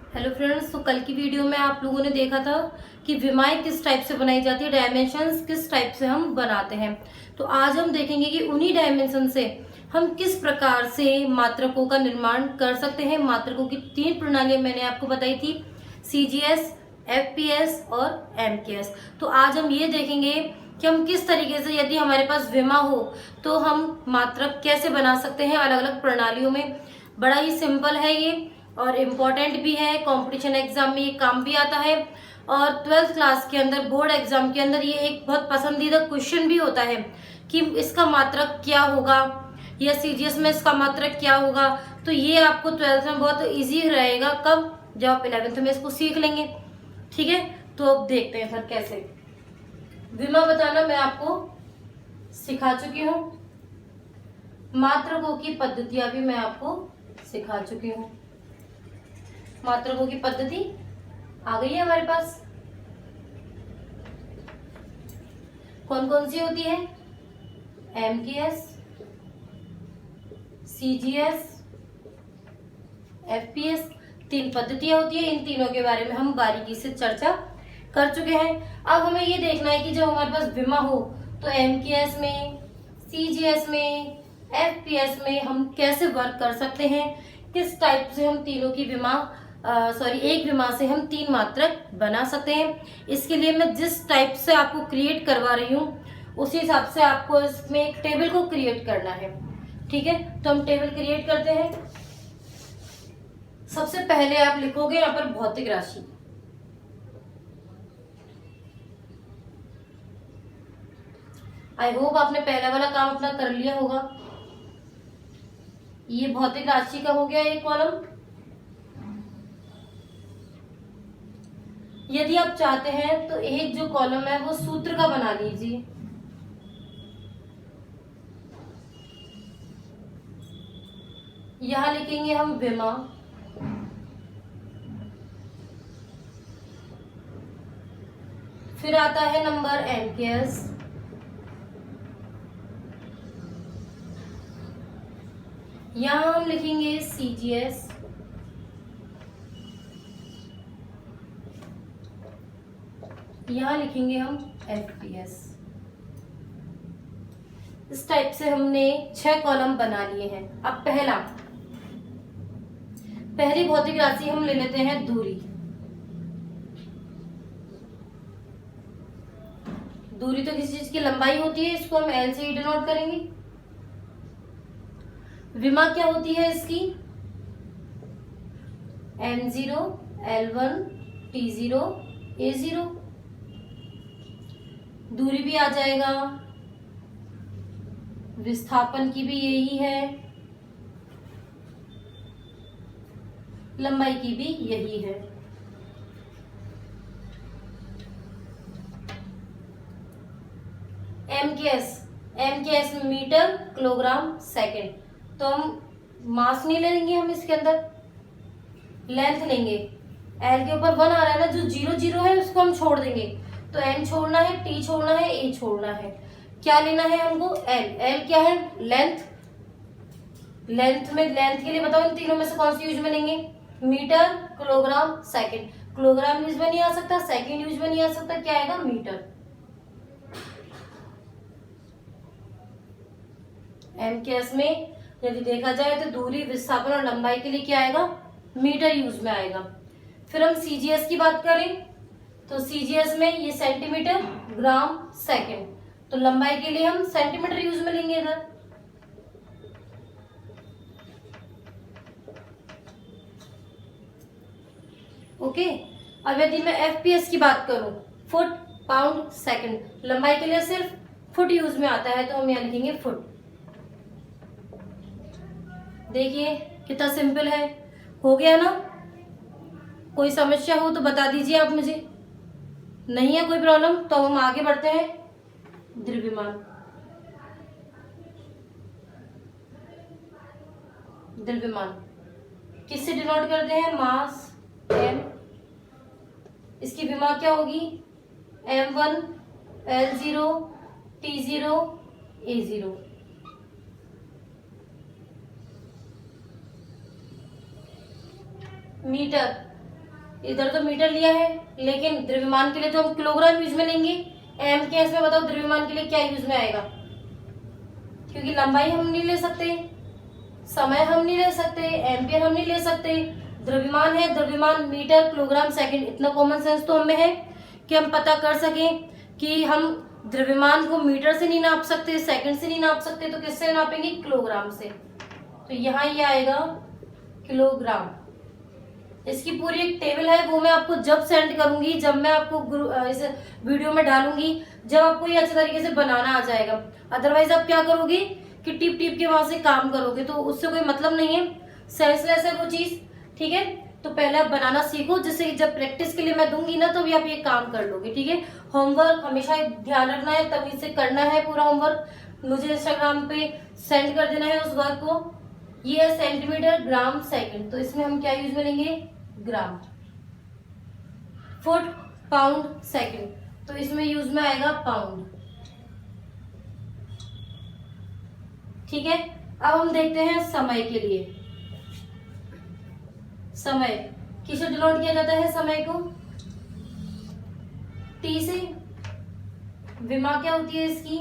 Hello friends, तो कल की वीडियो में आप लोगों ने देखा था कि विमाएं किस टाइप से बनाई जाती है, डायमेंशंस किस टाइप से हम बनाते हैं। तो आज हम देखेंगे कि उन्हीं डायमेंशन से हम किस प्रकार से मात्रकों का निर्माण कर सकते हैं। मात्रकों की 3 प्रणालियां मैंने आपको बताई थी, सीजीएस, एफपीएस और एमकेएस। तो आज हम ये देखेंगे कि हम किस तरीके से, यदि हमारे पास विमा हो तो हम मात्रक कैसे बना सकते हैं अलग अलग प्रणालियों में। बड़ा ही सिंपल है ये और इम्पोर्टेंट भी है। कंपटीशन एग्जाम में ये काम भी आता है और 12th क्लास के अंदर, बोर्ड एग्जाम के अंदर ये एक बहुत पसंदीदा क्वेश्चन भी होता है कि इसका मात्रक क्या होगा या सीजीएस में इसका मात्रक क्या होगा। तो ये आपको 12th में बहुत इजी रहेगा। कब? जब आप 11th में इसको सीख लेंगे। ठीक है, तो अब देखते हैं सर कैसे विमा बताना मैं आपको सिखा चुकी हूँ। मात्रकों की पद्धतियां भी मैं आपको सिखा चुकी हूँ। मात्रकों की पद्धति आ गई है हमारे पास। कौन कौन सी होती है? एमकेएस, सीजीएस, एफपीएस, 3 पद्धतियां होती है। इन तीनों के बारे में हम बारीकी से चर्चा कर चुके हैं। अब हमें ये देखना है कि जब हमारे पास विमा हो तो एमकेएस में, सीजीएस में, एफपीएस में हम कैसे वर्क कर सकते हैं, किस टाइप से हम तीनों की एक विमा से हम 3 मात्रक बना सकते हैं। इसके लिए मैं जिस टाइप से आपको क्रिएट करवा रही हूँ उसी हिसाब से आपको इसमें एक टेबल को क्रिएट करना है। ठीक है, तो हम टेबल क्रिएट करते हैं। सबसे पहले आप लिखोगे यहाँ पर भौतिक राशि। आई होप आपने पहला वाला काम अपना कर लिया होगा। ये भौतिक राशि का हो गया एक कॉलम। यदि आप चाहते हैं तो एक जो कॉलम है वो सूत्र का बना लीजिए। यहां लिखेंगे हम विमा। फिर आता है नंबर एमकेएस। यहां हम लिखेंगे सीजीएस। यहां लिखेंगे हम एफपीएस। इस टाइप से हमने 6 कॉलम बना लिए हैं। अब पहली भौतिक राशि हम ले लेते हैं दूरी। दूरी तो किसी चीज की लंबाई होती है, इसको हम एल से ही डिनोट करेंगे। विमा क्या होती है इसकी? M0, L1, T0, A0। दूरी भी आ जाएगा, विस्थापन की भी यही है, लंबाई की भी यही है। एमकेएस में मीटर, किलोग्राम, सेकंड। तो हम मास नहीं लेंगे, हम इसके अंदर लेंथ लेंगे। एल के ऊपर 1 आ रहा है ना, जो 0 0 है उसको हम छोड़ देंगे। तो एन छोड़ना है, टी छोड़ना है, ए छोड़ना है। क्या लेना है हमको? एल क्या है? लेंथ। लेंथ के लिए बताओ इन तीनों में से कौन सी यूज में लेंगे? Metre, kilogram, second. Kilogram use में नहीं आ सकता, सेकंड यूज में नहीं आ सकता, क्या आएगा? मीटर। एमकेएस में यदि देखा जाए तो दूरी, विस्थापन और लंबाई के लिए क्या आएगा? मीटर यूज में आएगा। फिर हम सीजीएस की बात करें तो सीजीएस में ये सेंटीमीटर, ग्राम, सेकंड। तो लंबाई के लिए हम सेंटीमीटर यूज में लेंगे इधर। ओके, अब यदि मैं एफपीएस की बात करूं, फुट, पाउंड, सेकंड। लंबाई के लिए सिर्फ फुट यूज में आता है, तो हम यहां लिखेंगे फुट। देखिए कितना सिंपल है, हो गया ना। कोई समस्या हो तो बता दीजिए आप मुझे। नहीं है कोई प्रॉब्लम तो हम आगे बढ़ते हैं। द्रव्यमान। द्रव्यमान किससे डिनोट करते हैं? मास, एम। इसकी विमा क्या होगी? M1, L0, T0, A0। Metre इधर तो मीटर लिया है, लेकिन द्रव्यमान के लिए तो हम किलोग्राम यूज में लेंगे। एम के एस में बताओ द्रव्यमान के लिए क्या यूज में आएगा, क्योंकि लंबाई हम नहीं ले सकते, समय हम नहीं ले सकते, एम्पियर हम नहीं ले सकते, द्रव्यमान है, द्रव्यमान मीटर किलोग्राम सेकंड। इतना कॉमन सेंस तो हमें है कि हम पता कर सकें कि हम द्रव्यमान को मीटर से नहीं नाप सकते, सेकंड से नहीं नाप सकते, तो किससे नापेंगे, किलोग्राम से। तो यहाँ ये आएगा किलोग्राम। इसकी पूरी एक टेबल है, वो मैं आपको जब सेंड करूंगी, जब मैं आपको इस वीडियो में डालूंगी, जब आपको ये अच्छे तरीके से बनाना आ जाएगा। अदरवाइज आप क्या करोगे कि टिप टिप के वहां से काम करोगे, तो उससे कोई मतलब नहीं है, सेंसलेस है वो चीज। ठीक है, तो पहले आप बनाना सीखो, जिससे जब प्रैक्टिस के लिए मैं दूंगी ना, तो भी आप ये काम कर लोगे। ठीक है, होमवर्क हमेशा ध्यान रखना है, तभी से करना है पूरा होमवर्क। मुझे इंस्टाग्राम पे सेंड कर देना है उस वर्क को। ये है सेंटीमीटर, ग्राम, सेकंड, तो इसमें हम क्या यूज में लेंगे, ग्राम। फुट, पाउंड, सेकंड, तो इसमें यूज में आएगा पाउंड। ठीक है, अब हम देखते हैं समय के लिए। समय किससे डिनोट किया जाता है, समय को टी से। विमा क्या होती है इसकी,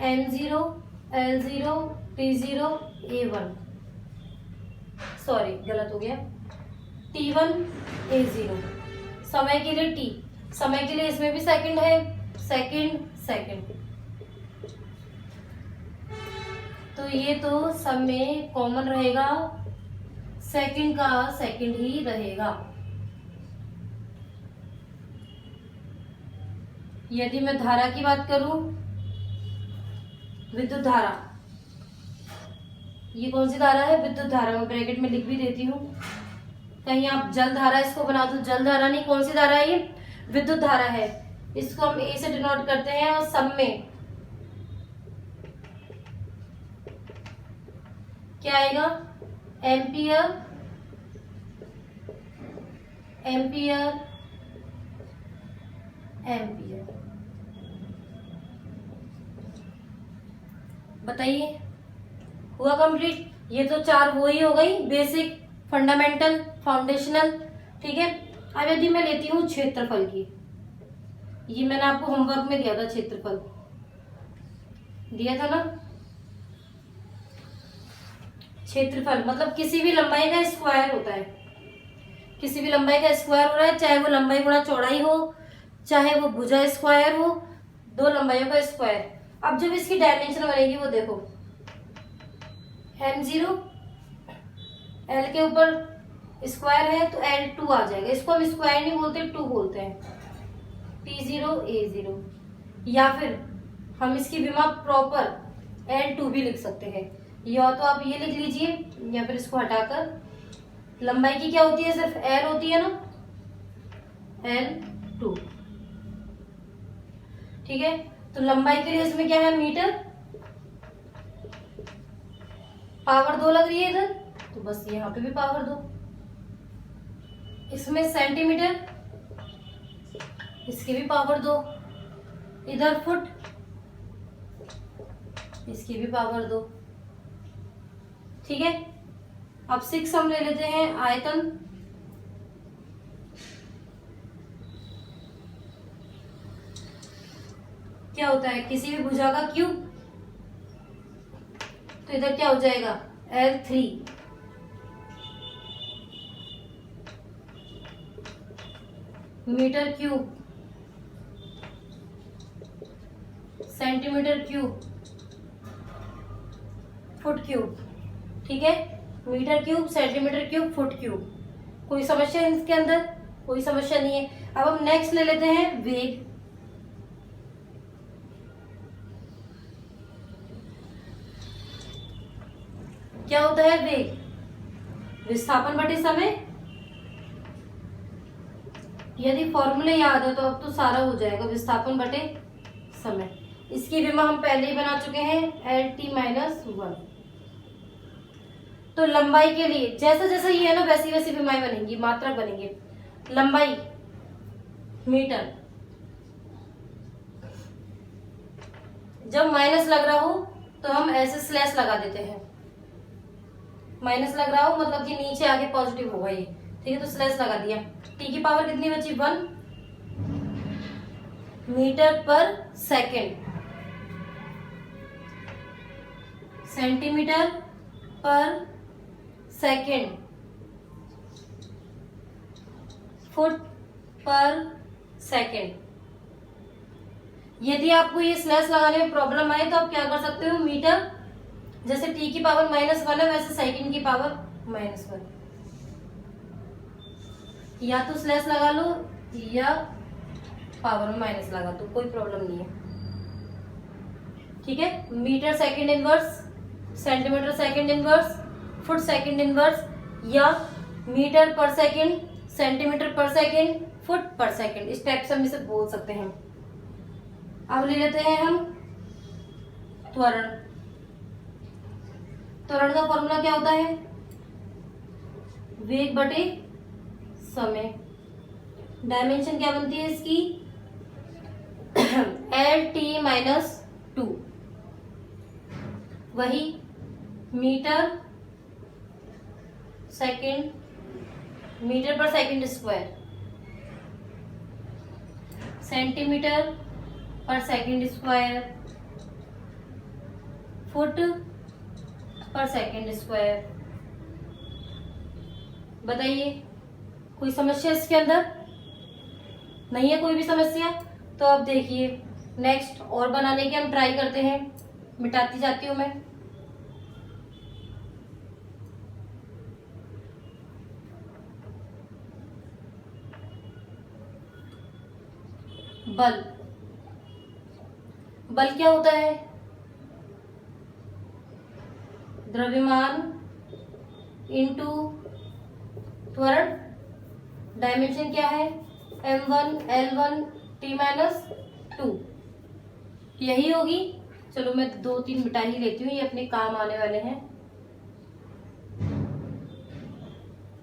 M0, L0, T0, A1, sorry गलत हो गया, T1, A0। समय के लिए T, समय के लिए इसमें भी सेकंड है, सेकंड, सेकंड। तो ये तो सब में कॉमन रहेगा, सेकंड का सेकंड ही रहेगा। यदि मैं धारा की बात करूं, विद्युत धारा, ये कौन सी धारा है, विद्युत धारा, मैं ब्रैकेट में लिख भी देती हूँ, कहीं आप जल धारा इसको बना दो, जल धारा नहीं, कौन सी धारा है ये, विद्युत धारा है। इसको हम ए से डिनोट करते हैं, और सब में क्या आएगा, एम्पियर, एम्पियर, एम्पियर। बताइए, हुआ कंप्लीट। ये तो चार वो ही हो गई, बेसिक, फंडामेंटल, फाउंडेशनल। ठीक है, अब यदि मैं लेती हूँ क्षेत्रफल की, ये मैंने आपको होमवर्क में दिया था, क्षेत्रफल दिया था ना। क्षेत्रफल मतलब किसी भी लंबाई का स्क्वायर होता है, किसी भी लंबाई का स्क्वायर हो रहा है, चाहे वो लंबाई गुणा चौड़ाई हो, चाहे वो भुजा स्क्वायर हो, दो लंबाइयों का स्क्वायर। अब जब इसकी डायमेंशन बनेगी, वो देखो, M0, L के ऊपर स्क्वायर है तो L2 आ जाएगा। इसको हम स्क्वायर नहीं बोलते, 2 बोलते हैं, T0, A0। या फिर हम इसकी विमा प्रॉपर L2 भी लिख सकते हैं, या तो आप ये लिख लीजिए, या फिर इसको हटाकर, लंबाई की क्या होती है, सिर्फ L होती है ना, L2। ठीक है, तो लंबाई के लिए इसमें क्या है, मीटर, पावर 2 लग रही है इधर, तो बस यहाँ पे भी पावर 2। इसमें सेंटीमीटर, इसकी भी पावर 2। इधर फुट, इसकी भी पावर 2। ठीक है, अब 6 हम ले लेते हैं, आयतन। क्या होता है, किसी भी भुजा का क्यूब, तो इधर क्या हो जाएगा, L3। Metre cube, centimetre cube, foot cube. ठीक है, metre cube, centimetre cube, foot cube. कोई समस्या है इसके अंदर, कोई समस्या नहीं है। अब हम नेक्स्ट ले लेते हैं वेग। क्या होता है वेग, विस्थापन बटे समय। यदि फॉर्मूले याद है तो अब तो सारा हो जाएगा, विस्थापन बटे समय। इसकी विमा हम पहले ही बना चुके हैं, L t-1। तो लंबाई के लिए जैसा जैसा ये है ना, वैसी वैसी विमाएं बनेंगी, मात्रक बनेंगे। लंबाई मीटर, जब माइनस लग रहा हो तो हम ऐसे स्लैश लगा देते हैं, माइनस लग रहा हो मतलब कि नीचे आगे पॉजिटिव होगा ये, ठीक है, तो स्लैश लगा दिया। टी की पावर कितनी बची, 1 metre per second, centimetre per second, foot per second. यदि आपको ये स्लैश लगाने में प्रॉब्लम आए तो आप क्या कर सकते हो, मीटर, जैसे टी की पावर -1 है वैसे सेकेंड की पावर -1, या तो स्लैश लगा लो या पावर में माइनस लगा दो, कोई प्रॉब्लम नहीं है। ठीक है, metre second inverse, centimetre second inverse, foot second inverse, या metre per second, centimetre per second, foot per second, इस टाइप से हम इसे बोल सकते हैं। अब ले लेते हैं हम त्वरण। त्वरण का फॉर्मूला क्या होता है, वेग बटे समय। डायमेंशन क्या बनती है इसकी, LT-2, वही metre second, metre per second square, centimetre per second square, foot per second square. बताइए कोई समस्या इसके अंदर नहीं है, कोई भी समस्या? तो अब देखिए नेक्स्ट और बनाने की हम ट्राई करते हैं, मिटाती जाती हूँ मैं। बल, बल क्या होता है, द्रव्यमान इंटू त्वरण। डायमेंशन क्या है, m1 L1 T-2, यही होगी। चलो मैं 2-3 मिटा ही लेती हूँ, ये अपने काम आने वाले हैं।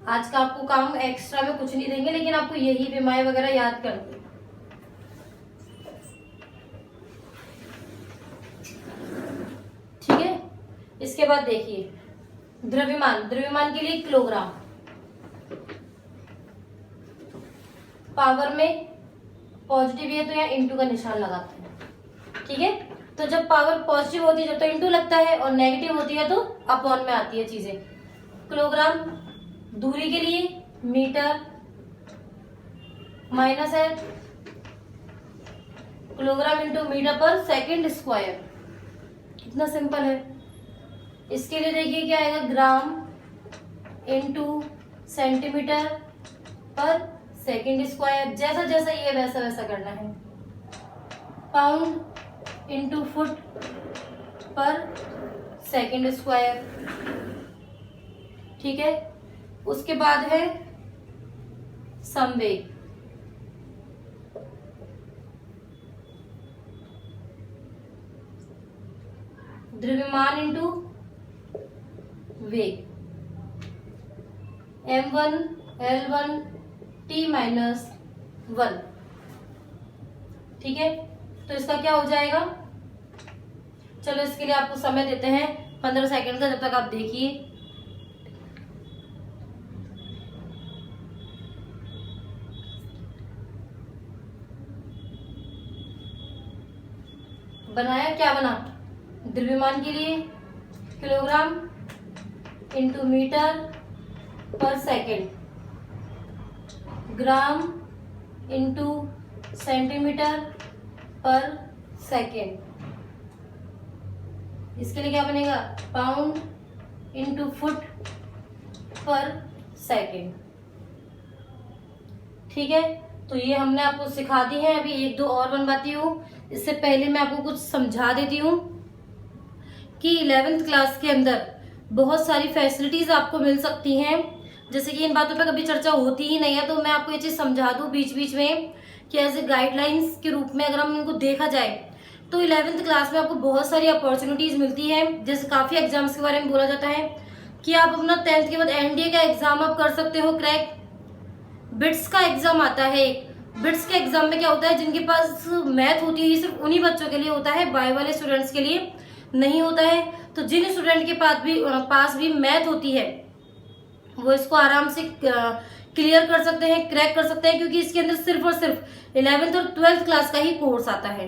आज का आपको काम एक्स्ट्रा में कुछ नहीं देंगे, लेकिन आपको यही विमाएं वगैरह याद करनी। ठीक है, इसके बाद देखिए द्रव्यमान, द्रव्यमान के लिए किलोग्राम, पावर में पॉजिटिव है तो यहाँ इंटू का निशान लगाते हैं। ठीक है, तो जब पावर पॉजिटिव होती है जब तो इंटू लगता है, और नेगेटिव होती है तो अपॉन में आती है चीजें। किलोग्राम, दूरी के लिए मीटर, माइनस है kilogram into metre per second square. कितना सिंपल है। इसके लिए देखिए क्या आएगा, ग्राम into centimetre per second square, जैसा जैसा ये वैसा वैसा करना है। Pound into foot per second square. ठीक है, उसके बाद है संवेग, द्रव्यमान इंटू वेग, m1 L1 T-1। ठीक है, तो इसका क्या हो जाएगा, चलो इसके लिए आपको समय देते हैं 15 सेकंड का, जब तक आप देखिए। बनाया, क्या बना, द्रव्यमान के लिए kilogram into metre per second, ग्राम इंटू सेंटीमीटर पर सेकेंड। इसके लिए क्या बनेगा, pound into foot per second. ठीक है, तो ये हमने आपको सिखा दी है। अभी 1-2 और बनवाती हूँ, इससे पहले मैं आपको कुछ समझा देती हूँ कि 11th क्लास के अंदर बहुत सारी फैसिलिटीज आपको मिल सकती हैं। जैसे कि इन बातों पे कभी चर्चा होती ही नहीं है, तो मैं आपको ये चीज़ समझा दूँ बीच बीच में कि एज ए गाइडलाइंस के रूप में अगर हम इनको देखा जाए तो 11th क्लास में आपको बहुत सारी अपॉर्चुनिटीज़ मिलती है। जैसे काफ़ी एग्जाम्स के बारे में बोला जाता है कि आप अपना 10th के बाद NDA का एग्ज़ाम आप कर सकते हो क्रैक। बिट्स का एग्ज़ाम आता है, बिट्स के एग्ज़ाम में क्या होता है, जिनके पास मैथ होती है ये सिर्फ उन्हीं बच्चों के लिए होता है, बायो वाले स्टूडेंट्स के लिए नहीं होता है। तो जिन स्टूडेंट के पास भी मैथ होती है वो इसको आराम से क्लियर कर सकते हैं, क्रैक कर सकते हैं, क्योंकि इसके अंदर सिर्फ और सिर्फ 11th और 12th क्लास का ही कोर्स आता है।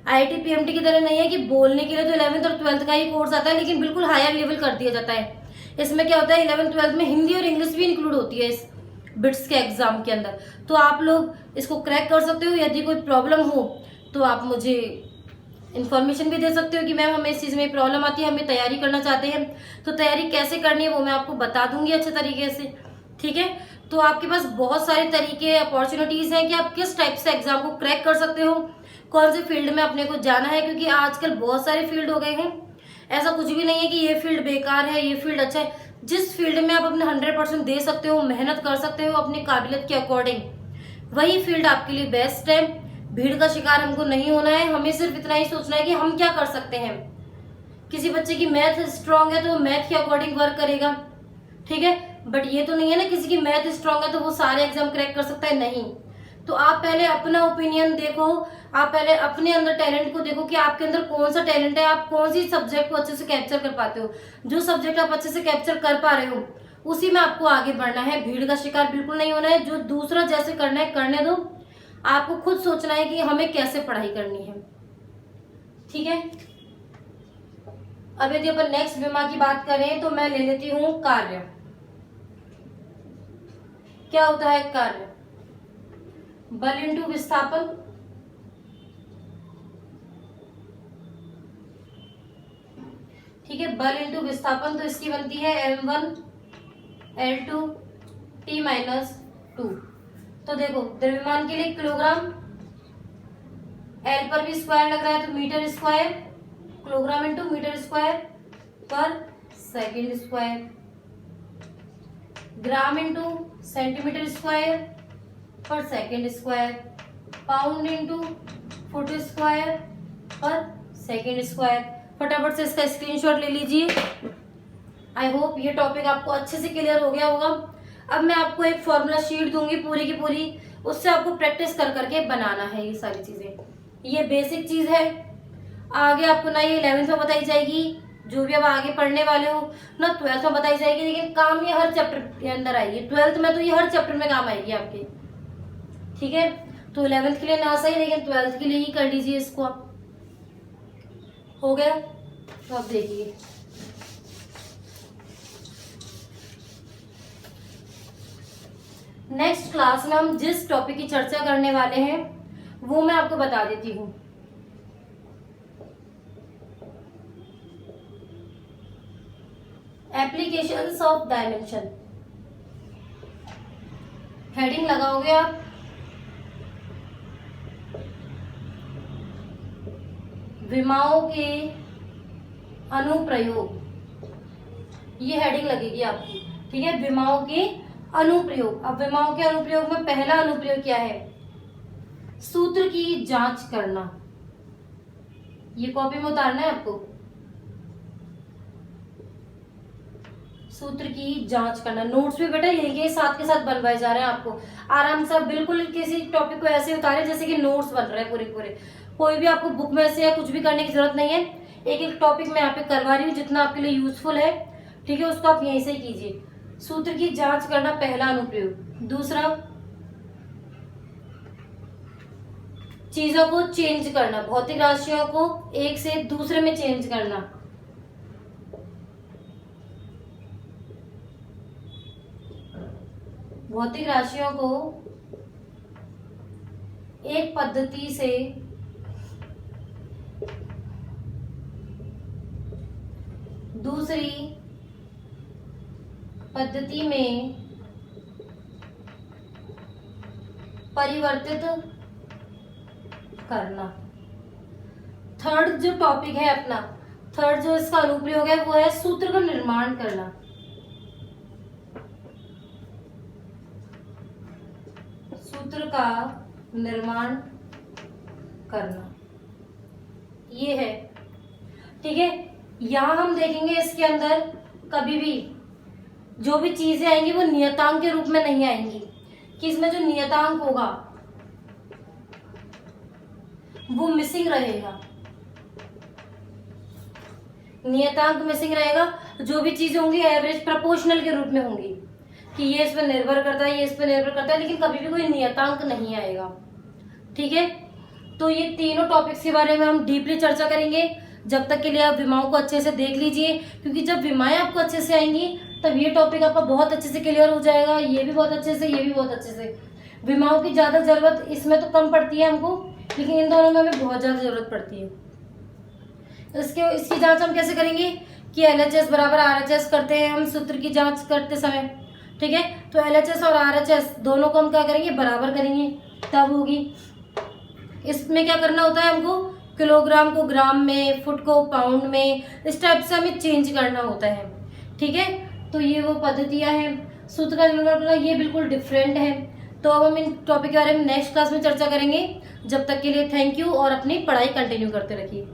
IIT PMT की तरह नहीं है कि बोलने के लिए तो 11th और 12th का ही कोर्स आता है, लेकिन बिल्कुल हायर लेवल कर दिया जाता है। इसमें क्या होता है, 11th 12th में हिंदी और इंग्लिश भी इंक्लूड होती है इस बिट्स के एग्जाम के अंदर। तो आप लोग इसको क्रैक कर सकते हो। यदि कोई प्रॉब्लम हो तो आप मुझे इन्फॉर्मेशन भी दे सकते हो कि मैम हमें इस चीज़ में प्रॉब्लम आती है, हमें तैयारी करना चाहते हैं, तो तैयारी कैसे करनी है वो मैं आपको बता दूंगी अच्छे तरीके से। ठीक है, तो आपके पास बहुत सारे तरीके, अपॉर्चुनिटीज़ हैं कि आप किस टाइप से एग्जाम को क्रैक कर सकते हो, कौन से फील्ड में अपने को जाना है, क्योंकि आजकल बहुत सारे फील्ड हो गए हैं। ऐसा कुछ भी नहीं है कि ये फील्ड बेकार है, ये फील्ड अच्छा है। जिस फील्ड में आप अपने 100% दे सकते हो, मेहनत कर सकते हो अपनी काबिलियत के अकॉर्डिंग, वही फील्ड आपके लिए बेस्ट है। भीड़ का शिकार हमको नहीं होना है, हमें सिर्फ इतना ही सोचना है कि हम क्या कर सकते हैं। किसी बच्चे की मैथ स्ट्रांग है तो वो मैथ के अकॉर्डिंग वर्क करेगा, ठीक है, बट ये तो नहीं है ना किसी की मैथ स्ट्रांग है तो वो सारे एग्जाम क्रैक कर सकता है, नहीं। तो आप पहले अपना ओपिनियन देखो, आप पहले अपने अंदर टैलेंट को देखो कि आपके अंदर कौन सा टैलेंट है, आप कौन सी सब्जेक्ट को अच्छे से कैप्चर कर पाते हो। जो सब्जेक्ट आप अच्छे से कैप्चर कर पा रहे हो उसी में आपको आगे बढ़ना है, भीड़ का शिकार बिल्कुल नहीं होना है। जो दूसरा जैसे करना है करने दो, आपको खुद सोचना है कि हमें कैसे पढ़ाई करनी है। ठीक है, अब यदि अपन नेक्स्ट विमा की बात करें तो मैं ले लेती हूं कार्य। क्या होता है कार्य? बल इंटू विस्थापन, ठीक है, बल इंटू विस्थापन, तो इसकी बनती है m1 L2 T-2। तो देखो द्रव्यमान के लिए किलोग्राम, L पर भी स्क्वायर लग रहा है तो metre square, kilogram into metre square per second square, gram into centimetre square per second square, pound into foot square per second square. फटाफट से इसका स्क्रीनशॉट ले लीजिए। आई होप ये टॉपिक आपको अच्छे से क्लियर हो गया होगा। अब मैं आपको एक फॉर्मूला शीट दूंगी पूरी की पूरी, उससे आपको प्रैक्टिस कर करके बनाना है ये सारी चीजें। ये बेसिक चीज है, आगे आपको ना ये 11th में बताई जाएगी, जो भी अब आगे पढ़ने वाले हो ना 12th में बताई जाएगी, लेकिन काम ये हर चैप्टर के अंदर आएगी। 12th में तो ये हर चैप्टर में काम आएगी आपके, ठीक है। तो 11th के लिए ना सही, लेकिन 12th के लिए ही कर लीजिए इसको आप। हो गया, तो अब देखिए नेक्स्ट क्लास में हम जिस टॉपिक की चर्चा करने वाले हैं वो मैं आपको बता देती हूँ। एप्लीकेशंस ऑफ डायमेंशन, हेडिंग लगाओगे आप, विमाओं के अनुप्रयोग, ये हेडिंग लगेगी आपकी, ठीक है। विमाओं के अनुप्रयोग। अब विमाओं के अनुप्रयोग में पहला अनुप्रयोग क्या है? सूत्र की जांच करना। ये कॉपी में उतारना है आपको, सूत्र की जांच करना। नोट्स भी बेटा यही के साथ के साथ बनवाए जा रहे हैं आपको, आराम से। बिल्कुल किसी टॉपिक को ऐसे उतारे जैसे कि नोट्स बन रहे हैं पूरे पूरे। कोई भी आपको बुक में से या कुछ भी करने की जरूरत नहीं है, एक एक टॉपिक मैं यहाँ पे करवा रही हूँ जितना आपके लिए यूजफुल है, ठीक है, उसको आप यहीं से कीजिए। सूत्र की जांच करना पहला अनुप्रयोग। दूसरा, चीजों को चेंज करना, भौतिक राशियों को एक से दूसरे में चेंज करना। भौतिक राशियों को एक पद्धति से दूसरी पद्धति में परिवर्तित करना। थर्ड जो टॉपिक है अपना, थर्ड जो इसका अनुप्रयोग है वो है सूत्र का निर्माण करना। सूत्र का निर्माण करना, ये है, ठीक है। यहां हम देखेंगे इसके अंदर कभी भी जो भी चीजें आएंगी वो नियतांक के रूप में नहीं आएंगी, कि इसमें जो नियतांक होगा वो मिसिंग रहेगा, नियतांक मिसिंग रहेगा। जो भी चीजें होंगी एवरेज प्रोपोर्शनल के रूप में होंगी, कि ये इस पर निर्भर करता है, ये इस पर निर्भर करता है, लेकिन कभी भी कोई नियतांक नहीं आएगा। ठीक है, तो ये तीनों टॉपिक्स के बारे में हम डीपली चर्चा करेंगे। जब तक के लिए आप विमाओं को अच्छे से देख लीजिए, क्योंकि जब विमाएं आपको अच्छे से आएंगी तब ये टॉपिक आपका बहुत अच्छे से क्लियर हो जाएगा, ये भी बहुत अच्छे से, ये भी बहुत अच्छे से। विमाओं की ज़्यादा जरूरत इसमें तो कम पड़ती है हमको, लेकिन इन दोनों में हमें बहुत ज़्यादा जरूरत पड़ती है। इसकी जांच हम कैसे करेंगे कि LHS बराबर RHS करते हैं हम सूत्र की जांच करते समय। ठीक है, तो LHS और RHS दोनों को हम क्या करेंगे, बराबर करेंगे, तब होगी। इसमें क्या करना होता है हमको, किलोग्राम को ग्राम में, फुट को पाउंड में, इस टाइप से हमें चेंज करना होता है। ठीक है, तो ये वो पद्धतियां हैं। सूत्र का निर्माण करना ये बिल्कुल डिफरेंट है। तो अब हम इन टॉपिक के बारे में नेक्स्ट क्लास में चर्चा करेंगे। जब तक के लिए थैंक यू, और अपनी पढ़ाई कंटिन्यू करते रखिए।